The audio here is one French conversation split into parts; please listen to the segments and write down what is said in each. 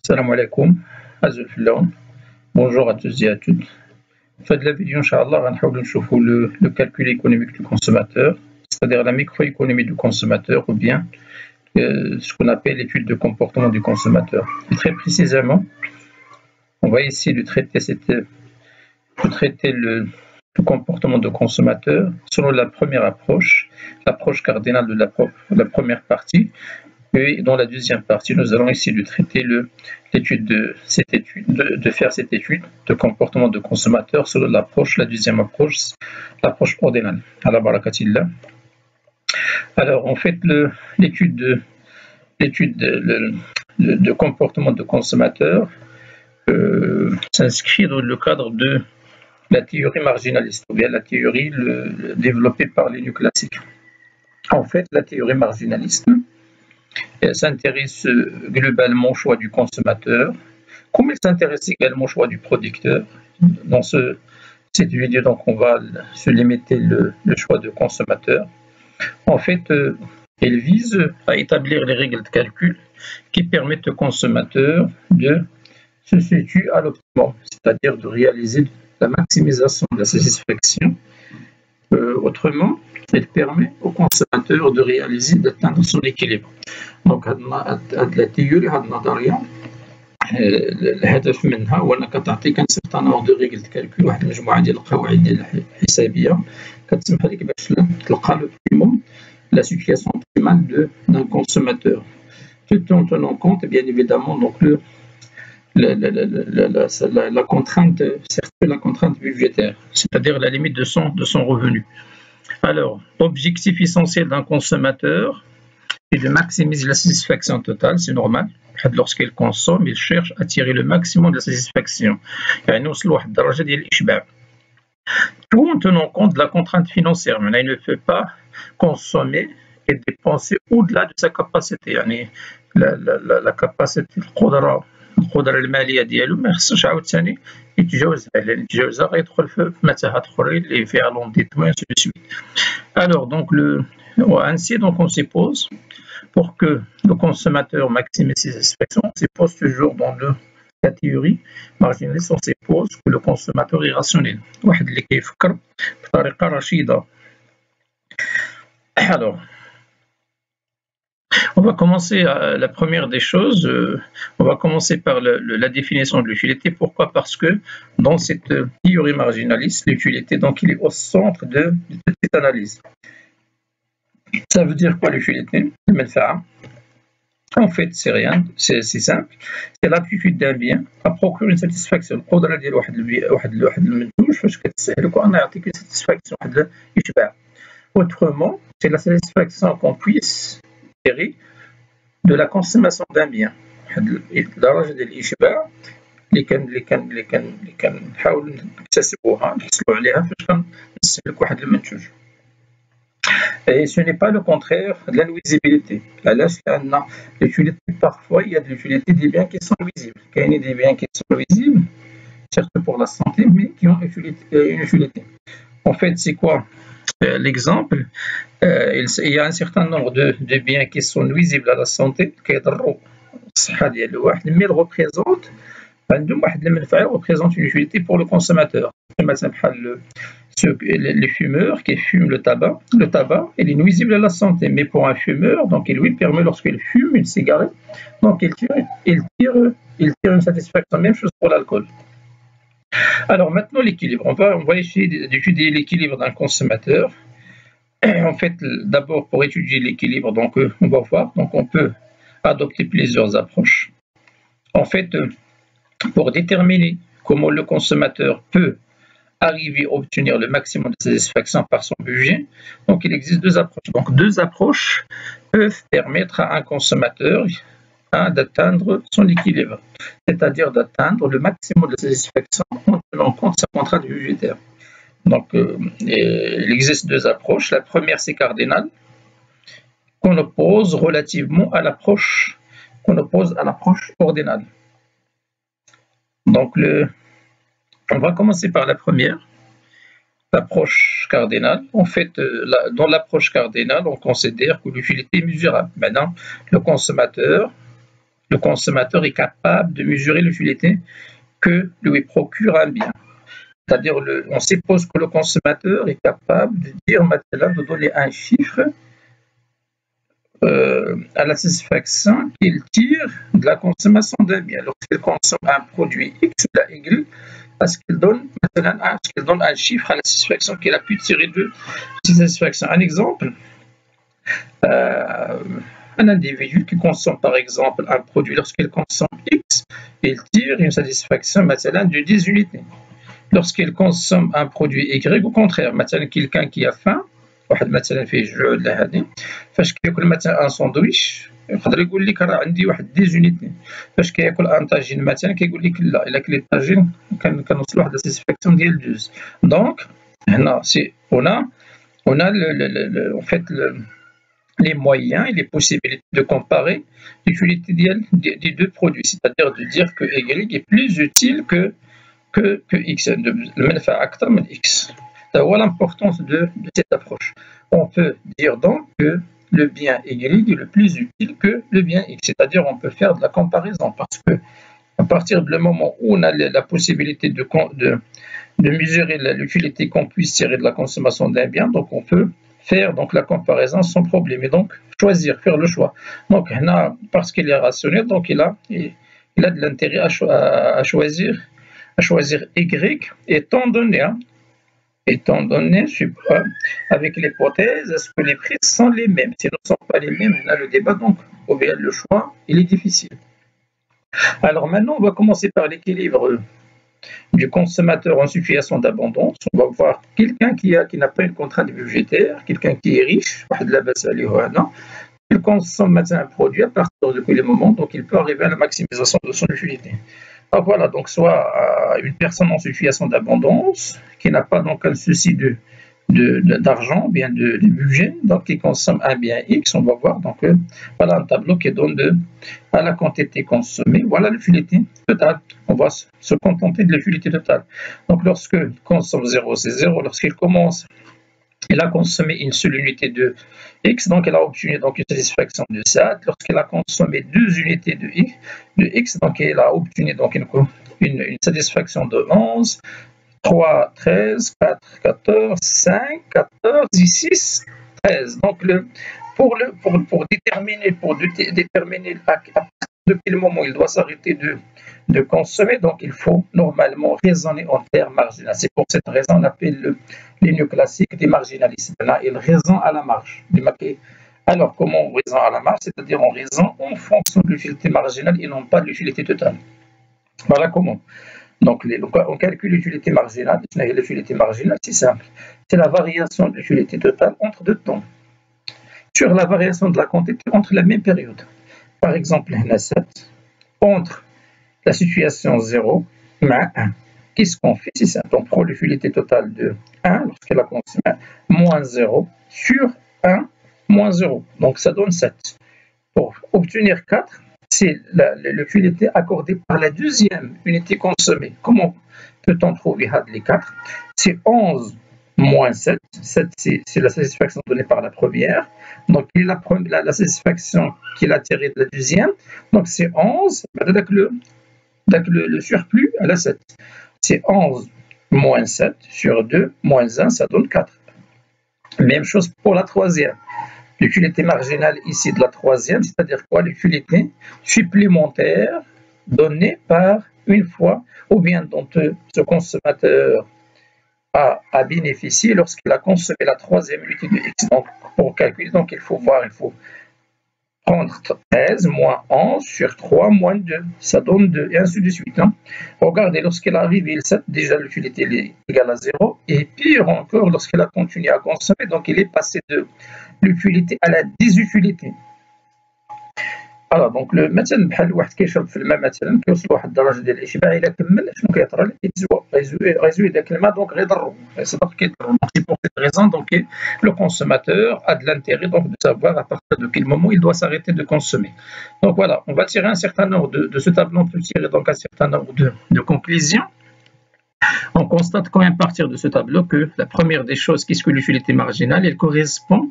Salam alaikum, Azul Filaon. Bonjour à tous et à toutes. Fin de la vidéo, Inch'Allah, on va voir le calcul économique du consommateur, c'est-à-dire la microéconomie du consommateur ou bien ce qu'on appelle l'étude de comportement du consommateur. Et très précisément, on va essayer de traiter le comportement du consommateur selon la première approche, l'approche cardinale de la première partie. Et dans la deuxième partie, nous allons essayer de traiter de faire cette étude de comportement de consommateur selon la deuxième approche, l'approche ordinale. Ala barakatillah. Alors, en fait, l'étude de comportement de consommateur s'inscrit dans le cadre de la théorie marginaliste, ou bien la théorie développée par les néoclassiques. En fait, la théorie marginaliste s'intéresse globalement au choix du consommateur, comme il s'intéresse également au choix du producteur. Dans cette vidéo, donc, on va se limiter le choix de consommateur. En fait, elle vise à établir les règles de calcul qui permettent au consommateur de se situer à l'optimum, c'est-à-dire de réaliser la maximisation de la satisfaction. Autrement, elle permet au consommateur de réaliser, d'atteindre son équilibre. Donc, la théorie هذه النظريه الهدف منها هو انك تعطيك ان سيغتان نومبر دو ريغل دو كالكول، واحد المجموعه ديال القواعد ديال الحسابيه كتسمح لك باش تلقى لوبتيموم لا سيتوياسيون اوبتيمال دان كونسوماتور tout en tenant compte bien évidemment donc la contrainte, certes la contrainte budgétaire, c'est-à-dire la limite de son revenu. Alors, l'objectif essentiel d'un consommateur est de maximiser la satisfaction totale, c'est normal. Lorsqu'il consomme, il cherche à tirer le maximum de la satisfaction. Tout en tenant compte de la contrainte financière. Mais là, il ne peut pas consommer et dépenser au-delà de sa capacité. La capacité, القدرة المالية ديالو ما خصوش عاوتاني يتجاوزها، لأن يتجاوزها غيدخل في متاهات أخرين اللي فيها l'endettement et ainsi de suite. Alors donc ainsi donc on suppose, pour que le consommateur maximise ses satisfactions, on suppose toujours dans la théorie marginaliste, on suppose que le consommateur est rationnel، واحد اللي كيفكر بطريقة رشيدة. Alors on va commencer la première des choses, on va commencer par la définition de l'utilité. Pourquoi? Parce que dans cette théorie marginaliste, l'utilité, donc, il est au centre de cette analyse. Ça veut dire quoi l'utilité? En fait, c'est rien, c'est simple. C'est l'aptitude d'un bien à procurer une satisfaction. القدرة ديال واحد المنتوج فاش كتسهلك أنه يعطيك une satisfaction، واحد الإشباع. Autrement, c'est la satisfaction qu'on puisse de la consommation d'un bien. درجة ديال الإشباع اللي كنحاولوا نكتسبوها نحصلوا عليها فاش كنستهلك واحد المنتوج. Et ce n'est pas le contraire de la nuisibilité. علاش؟ لأن l'utilité, parfois il y a de l'utilité des biens qui sont nuisibles. كاينين des biens qui sont nuisibles, certes pour la santé, mais qui ont une utilité. En fait, c'est quoi l'exemple? Il y a un certain nombre de biens qui sont nuisibles à la santé, كيضروا الصحة ديال الواحد، mais représentent عندهم واحد المنفعة، représentent une utilité pour le consommateur. مثلا بحال les fumeurs qui fument le tabac, il est nuisible à la santé, mais pour un fumeur, donc il lui permet, lorsqu'il fume une cigarette, donc il tire une satisfaction. Même chose pour l'alcool. Alors maintenant l'équilibre, on va essayer d'étudier l'équilibre d'un consommateur. En fait, d'abord pour étudier l'équilibre, donc on va voir, donc on peut adopter plusieurs approches. En fait, pour déterminer comment le consommateur peut arriver à obtenir le maximum de satisfaction par son budget, donc il existe deux approches. Donc deux approches peuvent permettre à un consommateur d'atteindre son équilibre, c'est-à-dire d'atteindre le maximum de satisfaction en tenant compte de sa contrainte budgétaire. Donc il existe deux approches. La première, c'est cardinal, qu'on oppose relativement à l'approche ordinale. Donc on va commencer par la première, l'approche cardinale. En fait, dans l'approche cardinale, on considère que l'utilité est mesurable. Maintenant, le consommateur le consommateur est capable de mesurer l'utilité que lui procure un bien. C'est-à-dire, on suppose que le consommateur est capable de dire maintenant, de donner un chiffre à la satisfaction qu'il tire de la consommation d'un bien. Lorsqu'il consomme un produit X, la Y, parce qu'il donne un chiffre à la satisfaction qu'il a pu tirer de cette satisfaction. Un exemple, un individu qui consomme par exemple un produit, lorsqu'il consomme X, il tire une satisfaction de 10 unités. Lorsqu'il consomme un produit Y, au contraire, quelqu'un qui a faim, واحد مثلا فيه جوع ولا هذه فاش كياكل مثلا ان ساندويتش يقدر يقول لك راه عندي واحد 10 يونيتي فاش كياكل ان طاجين مثلا كيقول لك لا الا كليت طاجين كنوصل لواحد الساتيسفاكسيون ديال 12 دونك هنا سي هنا en fait les moyens et les possibilités de comparer l'utilité des deux produits, c'est-à-dire de dire que Y est plus utile que X, المنفعة أكثر من X. Voilà l'importance de cette approche. On peut dire donc que le bien Y est le plus utile que le bien X, c'est-à-dire on peut faire de la comparaison parce que à partir du moment où on a la possibilité de mesurer l'utilité qu'on puisse tirer de la consommation d'un bien, donc on peut faire donc la comparaison sans problème et donc choisir, faire le choix. Donc parce qu'il est rationnel, donc il a de l'intérêt à choisir Y étant donné avec l'hypothèse est-ce que les prix sont les mêmes. S'ils ne sont pas les mêmes, on a le débat, donc le choix il est difficile. Alors maintenant on va commencer par l'équilibre du consommateur en situation d'abondance. On va voir quelqu'un qui n'a pas une contrainte budgétaire, quelqu'un qui est riche, il consomme maintenant un produit à partir de quel moment, donc il peut arriver à la maximisation de son utilité. Alors voilà, donc soit une personne en situation d'abondance, qui n'a pas donc un souci d'argent, bien de budget, donc qui consomme un bien X, on va voir, donc voilà un tableau qui donne à la quantité consommée, voilà l'utilité totale. On va se contenter de l'utilité totale. Donc lorsqu'il consomme 0, c'est 0, lorsqu'il commence, il a consommé une seule unité de X, donc elle a obtenu donc une satisfaction de 7. Lorsqu'elle a consommé 2 unités de X, donc elle a obtenu donc une satisfaction de 11, 3, 13, 4, 14, 5, 14 et 6, 13. Donc pour déterminer à quel moment il doit s'arrêter de consommer, donc il faut normalement raisonner en termes marginaux. C'est pour cette raison qu'on appelle les néoclassiques des marginalistes. Là, ils raisonnent à la marge. Alors, comment on raisonne à la marge? C'est-à-dire on raisonne en fonction de l'utilité marginale et non pas de l'utilité totale. Voilà comment. Donc, on calcule l'utilité marginale. L'utilité marginale, c'est simple. C'est la variation de l'utilité totale entre deux temps sur la variation de la quantité entre la même période. Par exemple, la 7 entre la situation 0 et 1. Qu'est-ce qu'on fait? C'est simple. On prend l'utilité totale de 1 lorsqu'elle a consommé moins 0 sur 1 moins 0. Donc ça donne 7. Pour obtenir 4, c'est l'utilité accordée par la deuxième unité consommée. Comment peut-on trouver les 4? C'est 11 moins 7. 7, c'est la satisfaction donnée par la première. Donc, la satisfaction qu'il a tirée de la deuxième. Donc, c'est 11. Avec le surplus à la 7. C'est 11 moins 7 sur 2 moins 1, ça donne 4. Même chose pour la troisième. L'utilité marginale ici de la troisième, c'est-à-dire quoi? L'utilité supplémentaire donnée par une fois ou bien dont ce consommateur a bénéficié lorsqu'il a consommé la troisième unité de X. Donc, pour calculer, donc, il faut prendre 13 moins 11 sur 3 moins 2. Ça donne 2 et ainsi de suite. Hein. Regardez, lorsqu'elle arrive, il 7, déjà l'utilité est égale à 0. Et pire encore, lorsqu'elle a continué à consommer, donc il est passé de l'utilité à la désutilité. Alors, donc مثلا بحال واحد كيشرب في الماء مثلا كيوصل لواحد الدرجه ديال الاشباع الا كمل شنو كيطرى له؟ غيزوي داك الماء دونك غيضرو صدق كيضرو. C'est pour cette raison donc le consommateur a de l'intérêt donc de savoir à partir de quel moment il doit s'arrêter de consommer. Donc voilà, on va tirer un certain nombre de ce tableau, on peut tirer donc un certain nombre de conclusions. On constate quand même à partir de ce tableau que la première des choses, qu'est-ce que l'utilité marginale? Elle correspond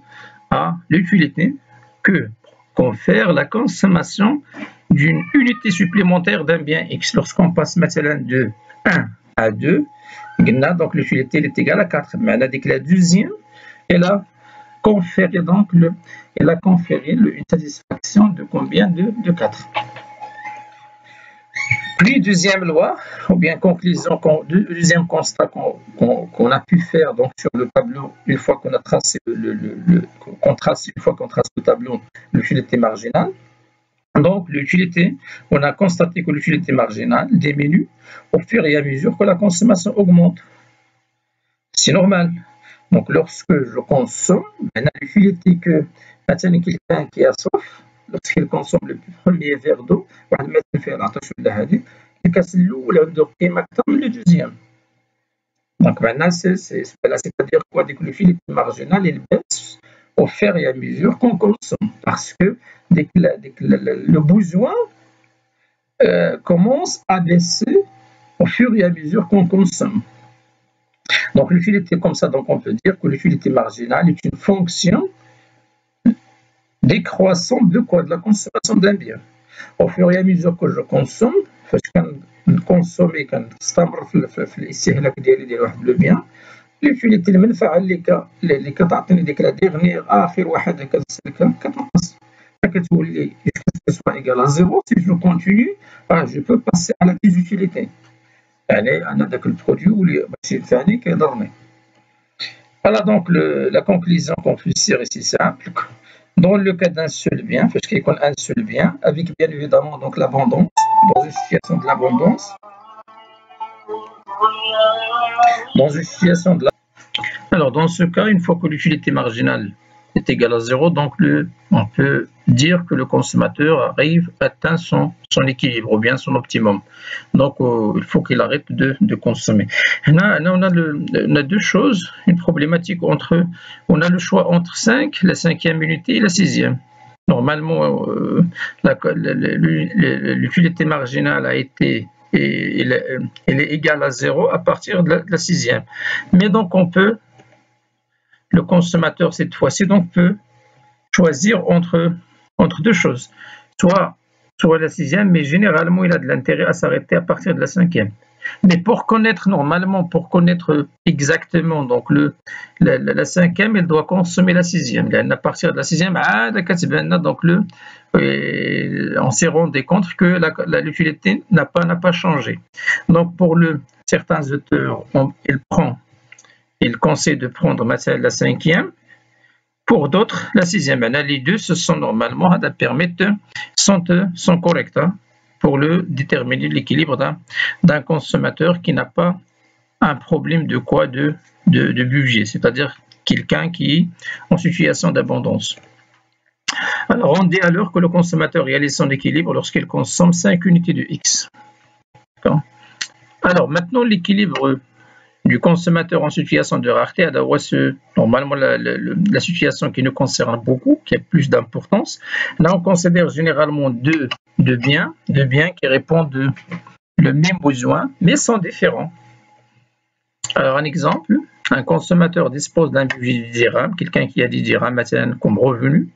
à l'utilité que confère la consommation d'une unité supplémentaire d'un bien X. Lorsqu'on passe maintenant de 1 à 2, donc l'utilité est égale à 4. Mais on a dit que la deuxième, elle a conféré donc une satisfaction de combien? De 4. Puis deuxième loi, ou bien conclusion, deuxième constat qu'on a pu faire donc sur le tableau une fois qu'on a tracé qu'on trace le tableau, l'utilité marginale. Donc l'utilité, on a constaté que l'utilité marginale diminue au fur et à mesure que la consommation augmente. C'est normal. Donc lorsque je consomme, l'utilité que maintenant quelqu'un qui a soif, lorsqu'il consomme le premier verre d'eau, واحد ما تنفع العطش ولا هذه الكاس الاول عنده قيمه اكثر من le deuxième. Donc maintenant c'est-à-dire quoi, que l'utilité marginale elle baisse au fur et à mesure qu'on consomme, parce que dès que le besoin commence à baisser au fur et à mesure qu'on consomme. Donc l'utilité comme ça, donc on peut dire que l'utilité marginale est une fonction décroissante de quoi? De la consommation d'un bien. Au fur et à mesure que je consomme, فاش كنكونسومي كنستمر في الاستهلاك ديالي ديال واحد لو بيان، l'utilité المنفعه اللي كتعطيني ديك لا ديغنيير اخر واحد كتسلكها كتنقص، فكتولي سوا ايكال ا زيرو. سي جو كونتينيو جو بو باسي على لا ديزوتيليتي، يعني انا داك البرودوي اللي ماشي ينفعني كيضرني. Voilà donc la conclusion qu'on peut tirer ici simple. Dans le cas d'un seul bien, parce qu'il y a un seul bien, avec bien évidemment donc l'abondance, dans une situation de l'abondance, alors dans ce cas, une fois que l'utilité marginale est égale à 0, donc on peut dire que le consommateur atteint son équilibre ou bien son optimum. Donc il faut qu'il arrête de consommer. Là, on a deux choses, une problématique on a le choix entre 5, la cinquième unité et la sixième. Normalement, l'utilité marginale a été elle est égale à 0 à partir de la sixième. Mais donc le consommateur cette fois-ci donc peut choisir entre deux choses, soit la sixième, mais généralement il a de l'intérêt à s'arrêter à partir de la cinquième. Mais pour connaître exactement donc la cinquième, il doit consommer la sixième. À partir de la sixième, donc on s'est rendu compte que l'utilité n'a pas changé. Donc pour certains auteurs, il conseille de prendre la cinquième. Pour d'autres, la sixième. Les deux, ce sont normalement sont corrects pour déterminer l'équilibre d'un consommateur qui n'a pas un problème de budget, c'est-à-dire quelqu'un qui est en situation d'abondance. Alors, on dit alors que le consommateur réalise son équilibre lorsqu'il consomme 5 unités de X. Alors, maintenant, l'équilibre du consommateur en situation de rareté, normalement la situation qui nous concerne beaucoup, qui a plus d'importance. Là, on considère généralement deux biens qui répondent le même besoin, mais sont différents. Alors, un exemple, un consommateur dispose d'un budget de 10 dirhams, quelqu'un qui a 10 dirhams maintenant comme revenu,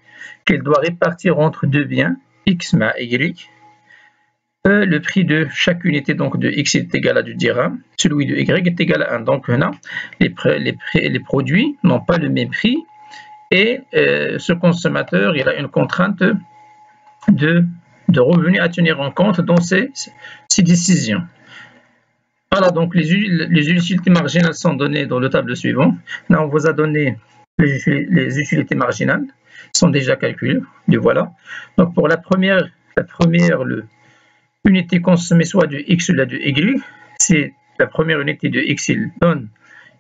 qu'il doit répartir entre deux biens, X mais Y. Le prix de chaque unité donc de X est égal à 2 dirhams, celui de Y est égal à 1. Donc là, les produits n'ont pas le même prix et ce consommateur il a une contrainte de revenus à tenir en compte dans ses décisions. Voilà, donc les utilités marginales sont données dans le tableau suivant. Là, on vous a donné les utilités marginales, sont déjà calculées, les voilà. Donc pour la première unité consommée soit de X ou de Y, c'est la première unité de X, il donne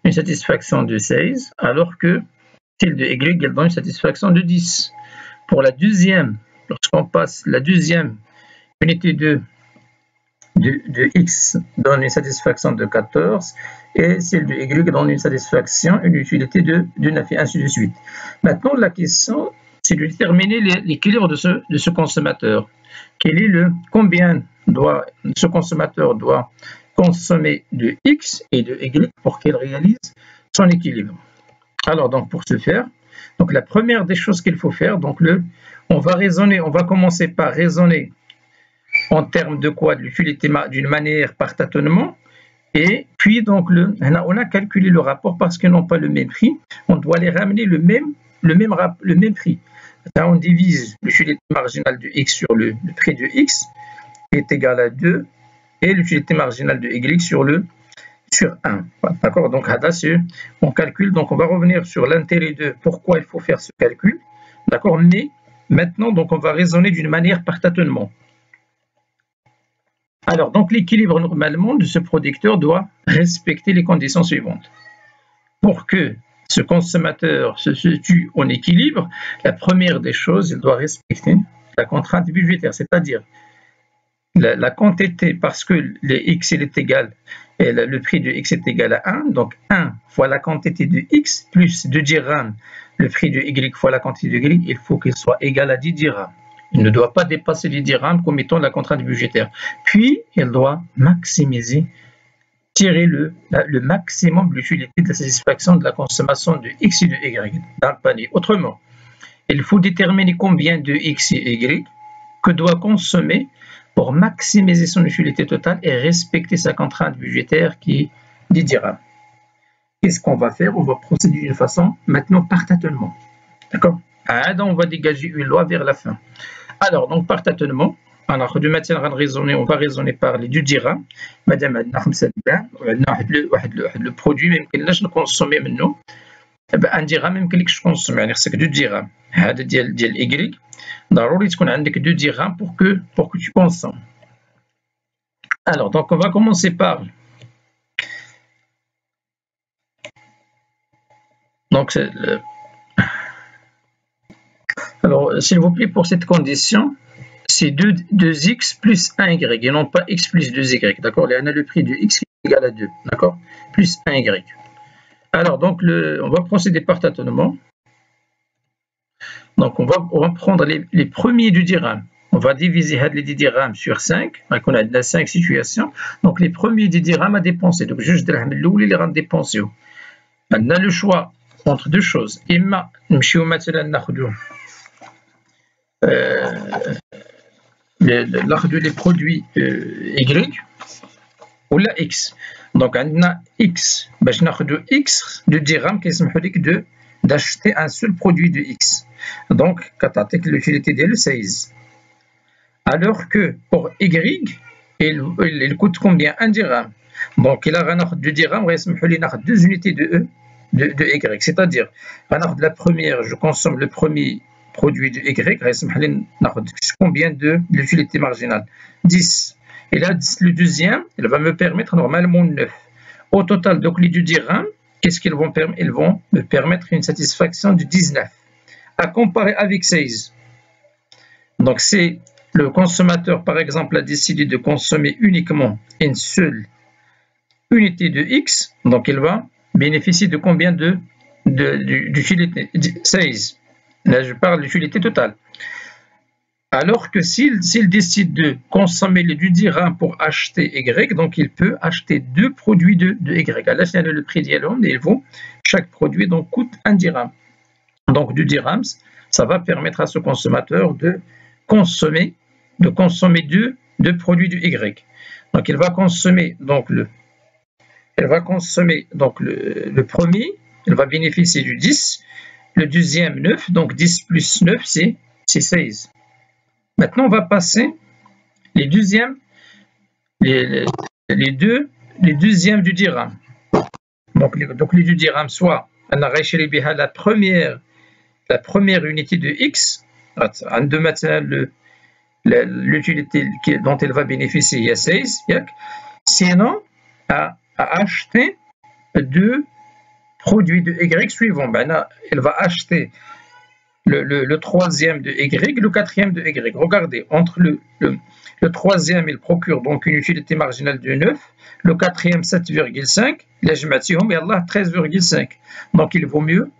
une satisfaction de 16, alors que celle de Y, elle donne une satisfaction de 10. Pour la deuxième, lorsqu'on passe la deuxième unité de X donne une satisfaction de 14 et celle de Y donne une utilité de 9 et ainsi de suite. Maintenant, la question, c'est de déterminer l'équilibre de ce consommateur. Combien ce consommateur doit consommer de X et de Y pour qu'il réalise son équilibre. Alors, donc, pour ce faire, donc la première des choses qu'il faut faire, donc on va commencer par raisonner en termes de quoi? De l'utilité d'une manière par tâtonnement. Et puis, donc, on a calculé le rapport parce qu'ils n'ont pas le même prix. On doit les ramener le même prix. Là, on divise l'utilité marginale de x sur le prix de x, qui est égal à 2, et l'utilité marginale de y sur 1. D'accord? Donc, on calcule. Donc, on va revenir sur l'intérêt de pourquoi il faut faire ce calcul. D'accord? Mais maintenant, donc, on va raisonner d'une manière par tâtonnement. Alors, donc, l'équilibre normalement de ce producteur doit respecter les conditions suivantes. Pour que ce consommateur se situe en équilibre, la première des choses, il doit respecter la contrainte budgétaire, c'est-à-dire la quantité, parce que le x il est égal, et le prix de x est égal à 1, donc 1 fois la quantité de x plus 2 dirhams, le prix de y fois la quantité de y, il faut qu'il soit égal à 10 dirhams. Il ne doit pas dépasser 10 dirhams comme étant la contrainte budgétaire. Puis, il doit maximiser, tirer le maximum de l'utilité de la satisfaction de la consommation de x et de y dans le panier. Autrement, il faut déterminer combien de x et y que doit consommer pour maximiser son utilité totale et respecter sa contrainte budgétaire qui est 10 dirhams. Qu'est-ce qu'on va faire? On va procéder d'une façon maintenant par tâtonnement. D'accord? On va dégager une loi vers la fin. Alors, donc par tâtonnement, on va raisonner par les 2 dirhams. Madame, le produit, même qu'il ne consomme maintenant, un dirham même qu'il consomme, c'est 2 dirhams. هذا ديال Y. ضروري تكون عندك 2 dirhams pour que tu consommes. Alors, donc on va commencer par. Donc, alors, s'il vous plaît, pour cette condition, c'est 2x plus 1y et non pas x plus 2y. D'accord? On a le prix de x qui est égal à 2. D'accord? Plus 1y. Alors, donc, on va procéder par tâtonnement. Donc, on va prendre les premiers du dirham. On va diviser les 10 dirhams sur 5. Donc, on a 5 situations. Donc, les premiers 10 dirhams à dépenser. Donc, juste les dirhams dépensés. On a le choix entre deux choses. Imma, les produits Y ou la X. Donc, on a X. X de dirham qui est d'acheter un seul produit de X. Donc, l'utilité de 16. Alors que pour Y, il coûte combien? 1 dirham. Donc, il a 2 dirhams, il a 2 unités de Y. C'est-à-dire, la première, je consomme le premier produit de Y, combien de l'utilité marginale? 10. Et là, le deuxième, il va me permettre normalement 9. Au total, donc les 2 dirhams, qu'est-ce qu'ils vont permettre? Ils vont me permettre une satisfaction de 19. À comparer avec 16. Donc, c'est le consommateur, par exemple, a décidé de consommer uniquement une seule unité de X. Donc, il va bénéficier de combien d'utilité? 16. Là, je parle d'utilité totale. Alors que s'il décide de consommer les 2 dirhams pour acheter Y, donc il peut acheter 2 produits de Y. Là, c'est le prix d'Yalom et chaque produit donc, coûte 1 dirham. Donc 2 dirhams, ça va permettre à ce consommateur de consommer 2 produits de Y. Donc il va consommer donc le premier, il va bénéficier du 10, le deuxième 9, donc 10 plus 9 c'est 16. Maintenant on va passer les deuxièmes du dirham. Donc les 2 dirhams, soit on a la première unité de X, l'utilité dont elle va bénéficier, il y a 16, sinon à acheter 2 produits de Y suivants. Elle va acheter le troisième de Y, le quatrième de Y. Regardez, entre le troisième, il procure donc une utilité marginale de 9, le quatrième 7,5, la jmatihum et Allah 13,5. Donc il vaut mieux,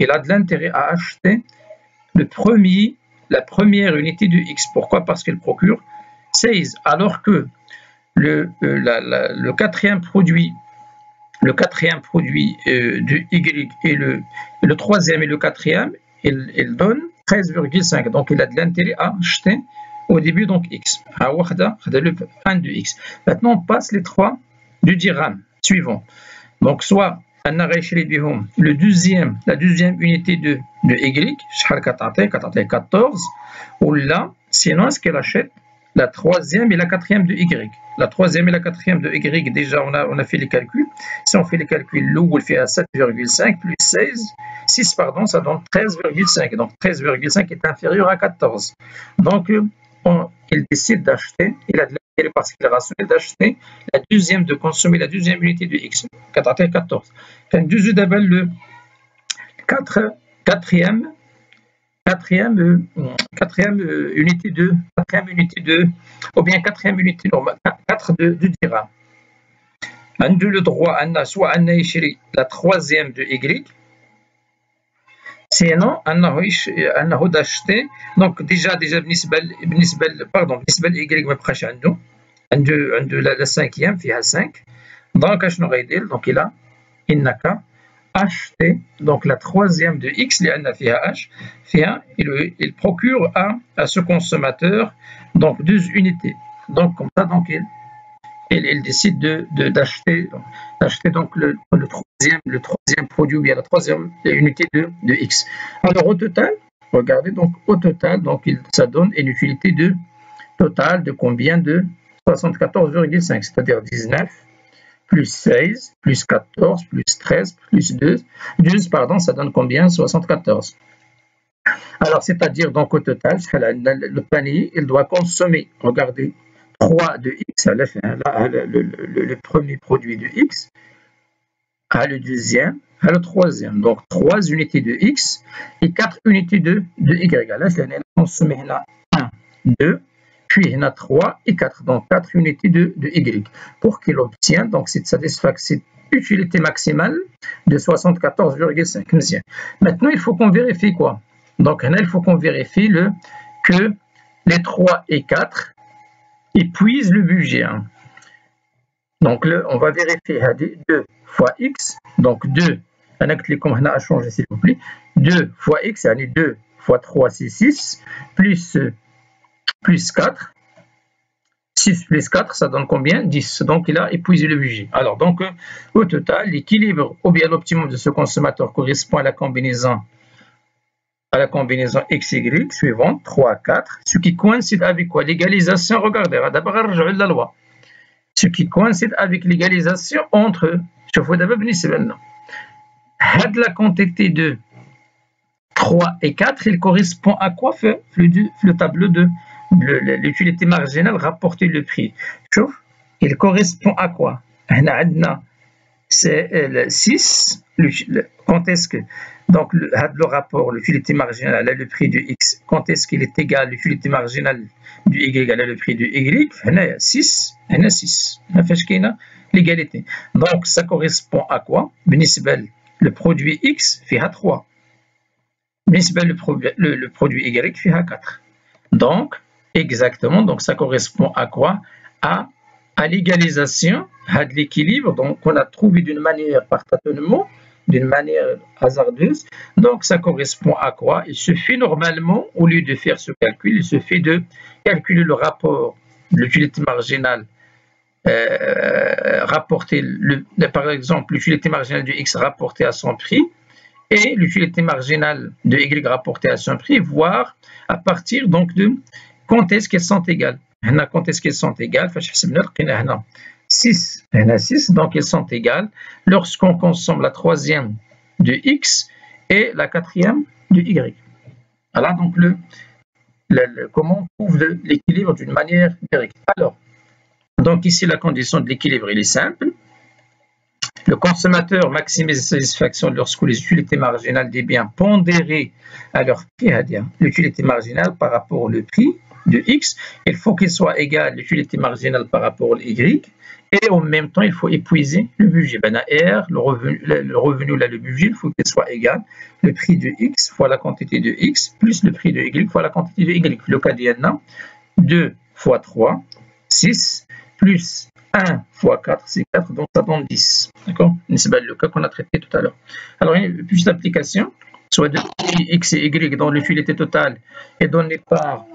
il a de l'intérêt à acheter la première unité de X. Pourquoi? Parce qu'elle procure 16, alors que le quatrième produit de Y et le troisième et le quatrième, il donne 13,5. Donc il a de l'intérêt à acheter au début, donc x. 1 de x. Maintenant, on passe les 3 du diagramme suivant. Donc, soit la deuxième unité de y, 14, ou là, sinon, est-ce qu'elle achète la troisième et la quatrième de y. La troisième et la quatrième de y, déjà, on a fait les calculs. Si on fait les calculs, l'eau, elle fait à 7,5 plus 6, pardon, ça donne 13,5. Donc, 13,5 est inférieur à 14. Donc, il décide d'acheter, il a de l'intérêt parce qu'il est rationnel d'acheter de consommer la deuxième unité de x. 14. Quand deuxième d'abord le quatrième unité de, ou bien quatrième unité normale, 4 de dirham. On a le droit, soit on a la troisième de y, sinon on a d'acheter, donc déjà بالنسبة y ما بقاش عنده la cinquième فيها 5, donc اشنو غيدير؟ donc il n'a qu'à acheter donc la troisième de x, il procure à ce consommateur donc 2 unités. Donc comme ça, donc il décide d'acheter donc le troisième produit, ou bien la troisième unité de x. Alors au total, regardez, donc au total, donc ça donne une utilité totale de combien? De 74,5, c'est-à-dire 19 plus 16, plus 14, plus 13, plus 12, pardon, ça donne combien? 74. Alors, c'est-à-dire, donc, au total, le panier, il doit consommer, regardez, 3 de x, le premier produit de x, le deuxième, le troisième. Donc, 3 unités de x et 4 unités de y. Là, il a consommé 1, 2, puis il y en a 3 et 4, donc 4 unités de y, pour qu'il obtienne donc cette utilité maximale de 74,5. Maintenant, il faut qu'on vérifie quoi? Donc, il faut qu'on vérifie que les 3 et 4 épuisent le budget. Donc, on va vérifier 2 fois x, donc 2, on a changé s'il vous plaît, 2 fois x, 2 fois 3, c'est 6, plus 4, 6 plus 4, ça donne combien? 10. Donc, il a épuisé le budget. Alors, donc, au total, l'équilibre ou bien l'optimum de ce consommateur correspond à la combinaison XY suivante, 3, 4, ce qui coïncide avec quoi? L'égalisation, regardez, d'abord, la loi. Ce qui coïncide avec l'égalisation entre, la quantité de 3 et 4, il correspond à quoi? Le tableau de l'utilité marginale rapportée le prix. Il correspond à quoi? C'est le 6. Quand est-ce que donc le rapport, l'utilité marginale à le prix de x, quand est-ce qu'il est égal l'utilité marginale du y à le prix de y? 6. L'égalité. Donc ça correspond à quoi? Le produit x fait 3. Le produit y fait 4. Donc, exactement, donc ça correspond à quoi? À l'égalisation, à l'équilibre, donc on a trouvé d'une manière par tâtonnement, d'une manière hasardeuse. Donc ça correspond à quoi? Il suffit normalement, au lieu de faire ce calcul, il suffit de calculer le rapport, l'utilité marginale rapportée, par exemple l'utilité marginale de x rapportée à son prix, et l'utilité marginale de y rapportée à son prix, voir à partir donc de quand est-ce qu'elles sont égales. Quand est-ce qu'elles sont égales? 6, donc elles sont égales lorsqu'on consomme la troisième de x et la quatrième de y. Voilà donc comment on trouve l'équilibre d'une manière directe. Alors, donc ici la condition de l'équilibre, il est simple. Le consommateur maximise sa satisfaction lorsque les utilités marginales des biens pondérées à leur prix, c'est-à-dire l'utilité marginale par rapport au prix de x, il faut qu'il soit égal à l'utilité marginale par rapport au y, et en même temps, il faut épuiser le budget. R, le revenu là, le budget, il faut qu'il soit égal le prix de x fois la quantité de x plus le prix de y fois la quantité de y. Le cas d'INA, 2 fois 3, 6, plus 1 fois 4, c'est 4, donc ça donne 10. D'accord? C'est le cas qu'on a traité tout à l'heure. Alors, une petite application, soit de x et y dont l'utilité totale est donnée par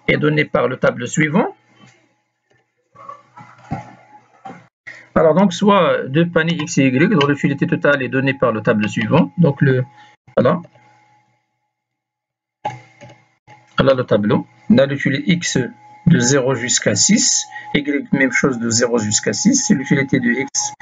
est donné par le tableau suivant. Alors donc soit deux paniers X et Y dont l'utilité totale est donnée par le tableau suivant. Donc voilà le tableau. On a l'utilité X de 0 jusqu'à 6, Y même chose de 0 jusqu'à 6. C'est l'utilité de X,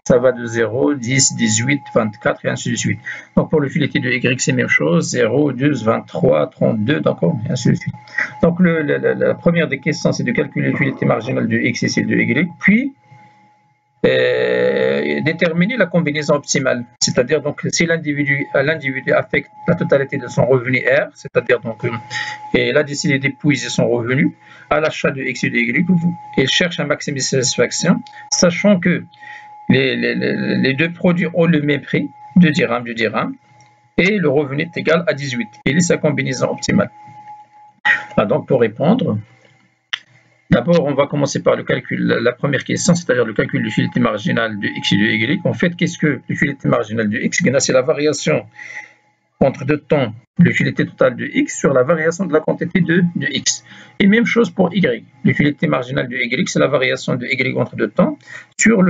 ça va de 0, 10, 18, 24 et ainsi de suite. Donc pour l'utilité de Y, c'est la même chose, 0, 12, 23, 32, d'accord, et ainsi de suite. Donc la première des questions, c'est de calculer l'utilité marginale de X et celle de Y, puis déterminer la combinaison optimale, c'est-à-dire donc si l'individu affecte la totalité de son revenu R, c'est-à-dire donc il a décidé d'épuiser son revenu à l'achat de X et de Y, et cherche à maximiser la satisfaction, sachant que les deux produits ont le même prix, 2 dirhams, et le revenu est égal à 18. Quelle est sa combinaison optimale? Donc pour répondre, d'abord, on va commencer par le calcul, la première question, c'est-à-dire le calcul de l'utilité marginale de X et de Y. En fait, qu'est-ce que l'utilité marginale de X? C'est la variation entre deux temps, l'utilité totale de X sur la variation de la quantité de X. Et même chose pour Y. L'utilité marginale de Y, c'est la variation de Y entre deux temps sur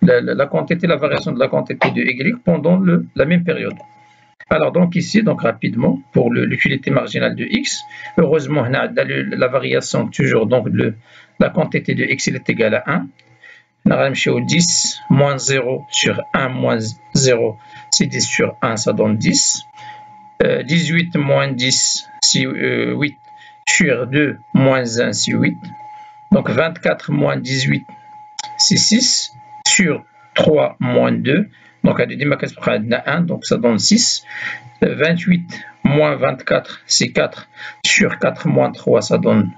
la quantité, la variation de la quantité de Y pendant la même période. Alors donc ici, donc rapidement, pour l'utilité marginale de X, heureusement, on a la variation toujours donc de la quantité de X, elle est égale à 1. On a au 10 moins 0 sur 1 moins 0, c'est 10 sur 1, ça donne 10. 18 moins 10, c'est 8 sur 2 moins 1, c'est 8. Donc 24 moins 18, c'est 6 sur 3 moins 2. Donc, à 1, donc ça donne 6. 28 moins 24, c'est 4. Sur 4 moins 3, ça donne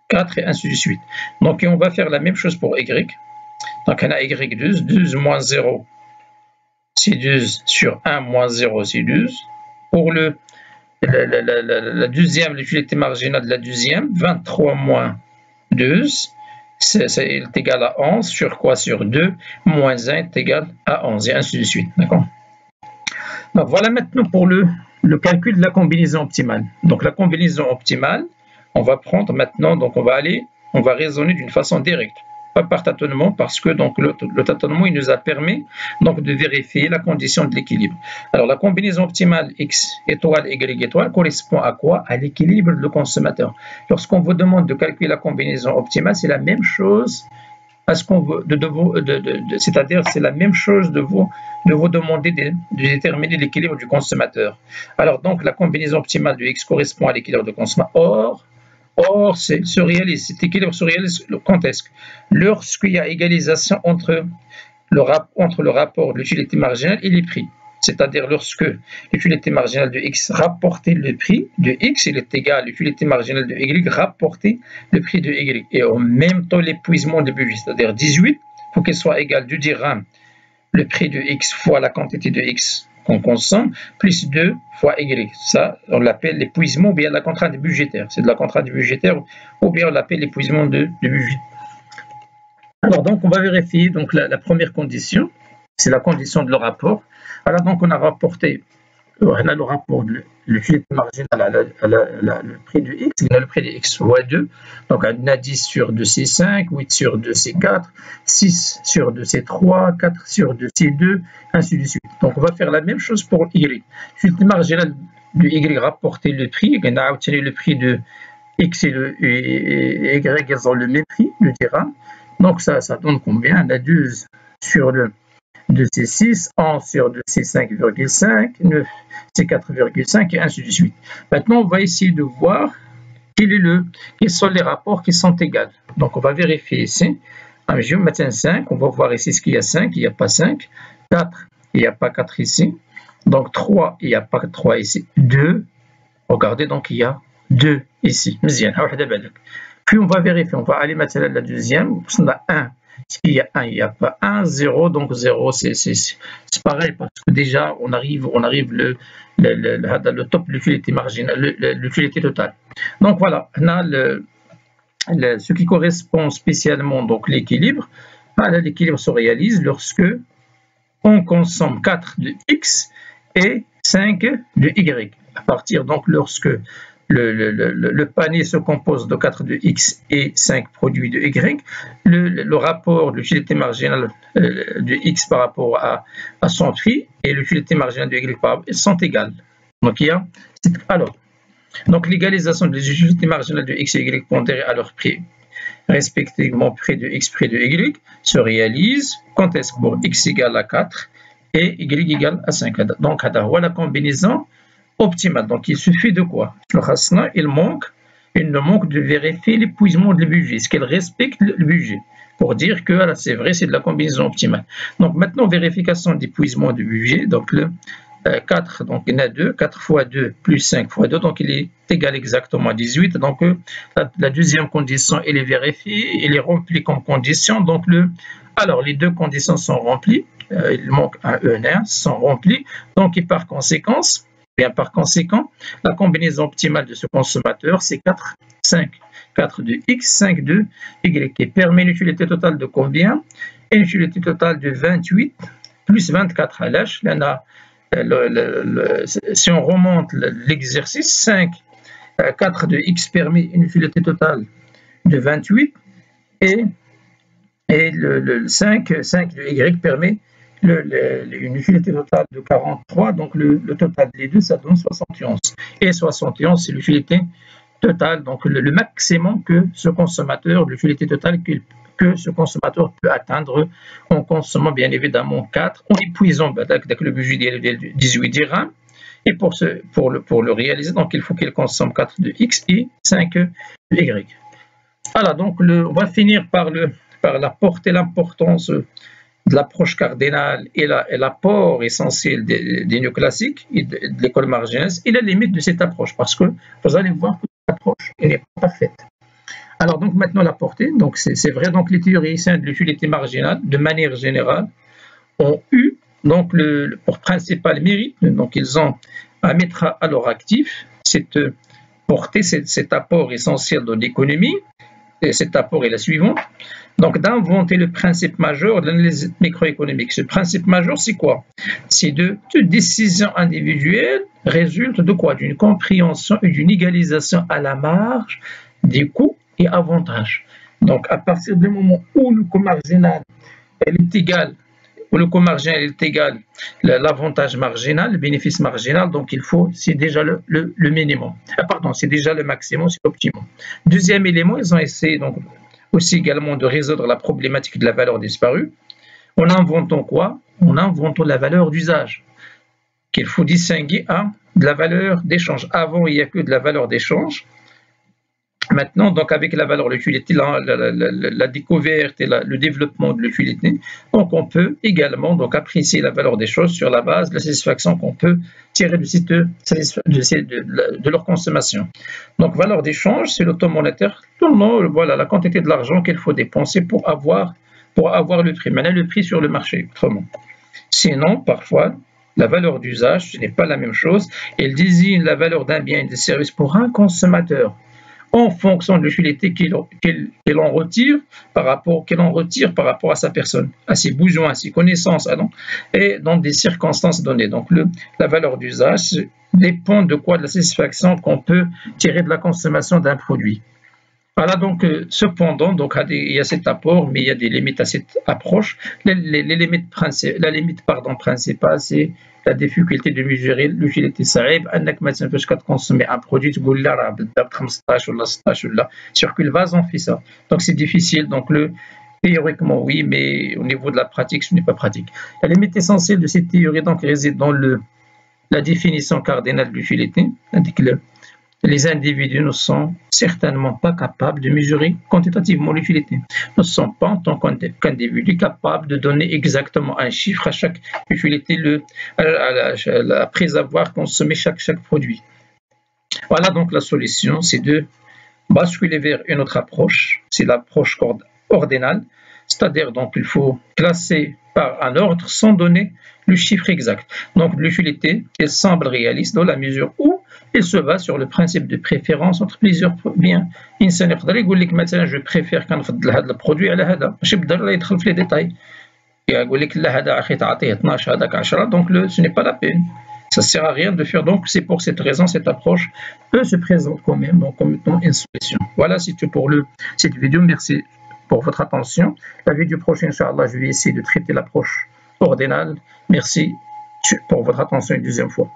4 et ainsi de suite. Donc, on va faire la même chose pour Y. Donc, on a Y12. 12 moins 0, c'est 12. Sur 1 moins 0, c'est 12. Pour la deuxième, l'utilité marginale de la deuxième, 23 moins 12. C'est égal à 11, sur quoi? Sur 2, moins 1 est égal à 11, et ainsi de suite. D'accord? Donc voilà maintenant pour le calcul de la combinaison optimale. Donc la combinaison optimale, on va prendre maintenant, donc on va raisonner d'une façon directe, pas par tâtonnement, parce que donc le tâtonnement il nous a permis donc de vérifier la condition de l'équilibre. Alors la combinaison optimale X étoile Y étoile correspond à quoi? À l'équilibre du consommateur. Lorsqu'on vous demande de calculer la combinaison optimale, c'est la même chose à ce qu'on veut, c'est-à-dire c'est la même chose de vous demander de déterminer l'équilibre du consommateur. Alors donc la combinaison optimale de X correspond à l'équilibre du consommateur. Or, cet équilibre se réalise quand est-ce? Lorsqu'il y a égalisation entre le rapport de l'utilité marginale et les prix. C'est-à-dire lorsque l'utilité marginale de X rapporter le prix de X, il est égal à l'utilité marginale de Y rapporter le prix de Y. Et en même temps, l'épuisement du budget, c'est-à-dire 18, il faut qu'il soit égal du dirham, le prix de X fois la quantité de X qu'on consomme, plus 2 fois Y. Ça, on l'appelle l'épuisement ou bien la contrainte budgétaire. C'est de la contrainte budgétaire ou bien on l'appelle l'épuisement de budget. Alors, donc, on va vérifier donc, la première condition, c'est la condition de le rapport. Alors, donc, on a rapporté le rapport de l'utilité marginale à le prix de X, on a le prix de X fois 2. Donc, on a 10 sur 2, c'est 5, 8 sur 2, c'est 4, 6 sur 2, c'est 3, 4 sur 2, c'est 2, ainsi de suite. Donc, on va faire la même chose pour Y. L'utilité marginale de Y rapporter le prix, on a obtenu le prix de X et Y, ils ont le même prix, le dirham. Donc, ça donne combien? On a 12 sur 2, c'est 6, 11 sur 2, c'est 5,5, 9, c'est 4,5, et ainsi de suite. Maintenant, on va essayer de voir quels sont les rapports qui sont égaux. Donc, on va vérifier ici. Je vais mettre un 5, on va voir ici ce qu'il y a 5, il n'y a pas 5. 4, il n'y a pas 4 ici. Donc, 3, il n'y a pas 3 ici. 2, regardez, donc il y a 2 ici. Puis, on va vérifier, on va aller mettre la deuxième. On a 1. S'il y a 1, il n'y a pas 1, 0, donc 0, c'est pareil, parce que déjà, on arrive le top de l'utilité marginale, l'utilité totale. Donc voilà, on a ce qui correspond spécialement donc l'équilibre. L'équilibre se réalise lorsque on consomme 4 de X et 5 de Y. À partir donc lorsque le panier se compose de 4 de X et 5 produits de Y. Le rapport de l'utilité marginale de X par rapport à son prix et l'utilité marginale de Y sont égales. Donc, donc l'égalisation des utilités marginales de X et Y pondérées à leur prix, respectivement prix de X, prix de Y, se réalise quand est-ce que pour X égale à 4 et Y égale à 5. Donc, voilà la combinaison optimale. Donc, il suffit de quoi? Il ne manque de vérifier l'épuisement du budget, est-ce qu'elle respecte le budget, pour dire que c'est vrai, c'est de la combinaison optimale. Donc, maintenant, vérification d'épuisement du budget. Donc, le 4, donc il y en a 2, 4 fois 2 plus 5 fois 2, donc il est égal exactement à 18. Donc, la deuxième condition, elle est vérifiée, elle est remplie comme condition. Donc, alors, les deux conditions sont remplies, il manque un ENR, sont remplies. Donc, et par conséquent, la combinaison optimale de ce consommateur, c'est 4, 5. 4 de X, 5 de Y, qui permet une utilité totale de combien? Une utilité totale de 28 plus 24 à l'âge. Si on remonte l'exercice, 4 de X permet une utilité totale de 28 et le 5 de Y permet une utilité totale de 43, donc le total des deux, ça donne 71. Et 71, c'est l'utilité totale, donc le maximum que ce consommateur, l'utilité totale que ce consommateur peut atteindre en consommant bien évidemment 4, en épuisant le budget de 18 dirhams. Et pour le réaliser, donc il faut qu'il consomme 4 de X et 5 de Y. Voilà, donc on va finir par la portée, l'importance de l'approche cardinale et l'apport essentiel des néoclassiques et de l'école marginale et la limite de cette approche, parce que vous allez voir que cette approche n'est pas parfaite. Alors, donc maintenant la portée, donc c'est vrai, donc les théoriciens de l'utilité marginale, de manière générale, ont eu donc pour principal mérite, donc ils ont à mettre à leur actif cette portée, cet apport essentiel de l'économie. Et cet apport est la suivante. Donc, d'inventer le principe majeur de l'analyse microéconomique. Ce principe majeur, c'est quoi? C'est de décisions individuelles résulte de quoi? D'une compréhension et d'une égalisation à la marge des coûts et avantages. Donc, à partir du moment où le coût marginal est égal, l'avantage marginal, le bénéfice marginal, donc c'est déjà le minimum. Pardon, c'est déjà le maximum, c'est l'optimum. Deuxième élément, ils ont essayé donc aussi également de résoudre la problématique de la valeur disparue en inventant quoi? En inventant la valeur d'usage, qu'il faut distinguer de la valeur d'échange. Avant, il n'y a que de la valeur d'échange. Maintenant, donc avec la valeur de l'utilité, la découverte et le développement de l'utilité, donc on peut également donc apprécier la valeur des choses sur la base de la satisfaction qu'on peut tirer de leur consommation. Donc valeur d'échange, c'est le taux monétaire, voilà la quantité de l'argent qu'il faut dépenser pour avoir le prix. Maintenant, le prix sur le marché, autrement. Sinon, parfois, la valeur d'usage, ce n'est pas la même chose. Elle désigne la valeur d'un bien et d'un service pour un consommateur, en fonction de l'utilité qu'il en retire par rapport à sa personne, à ses besoins, à ses connaissances, et dans des circonstances données. Donc la valeur d'usage dépend de quoi? De la satisfaction qu'on peut tirer de la consommation d'un produit. Voilà, donc cependant, donc il y a cet apport, mais il y a des limites à cette approche. La limite principale, c'est la difficulté de mesurer l'utilité. صعيب انك مثلا فاش كتكونسومي ان برودوي تقول لا راه بالضبط 15 ولا 16 ولا sur quel base on fait ça. Donc c'est difficile. Donc théoriquement oui, mais au niveau de la pratique, ce n'est pas pratique. La limite essentielle de cette théorie donc réside dans la définition cardinale de l'utilité. Les individus ne sont certainement pas capables de mesurer quantitativement l'utilité. Nous ne sommes pas en tant qu'individus capables de donner exactement un chiffre à chaque utilité après avoir consommé chaque produit. Voilà, donc la solution, c'est de basculer vers une autre approche, c'est l'approche ordinale, c'est-à-dire donc il faut classer par un ordre sans donner le chiffre exact. Donc l'utilité, elle semble réaliste dans la mesure où il se base sur le principe de préférence entre plusieurs biens. الانسان يقدر يقول لك مثلا جو بريفير كنفضل هذا البرودوي على هذا، ماشي بالضروره يدخل في لي ديتاي، يقول لك لا هذا اخي تعطيه 12 هذاك 10، دونك سو ني با لا بين. Ça ne sert à rien de faire. Donc, c'est pour cette raison, cette approche peut se présenter quand même donc, comme étant une solution. Voilà, c'est tout pour cette vidéo. Merci pour votre attention. La vidéo prochaine, Inch'Allah, je vais essayer de traiter l'approche ordinale. Merci pour votre attention une deuxième fois.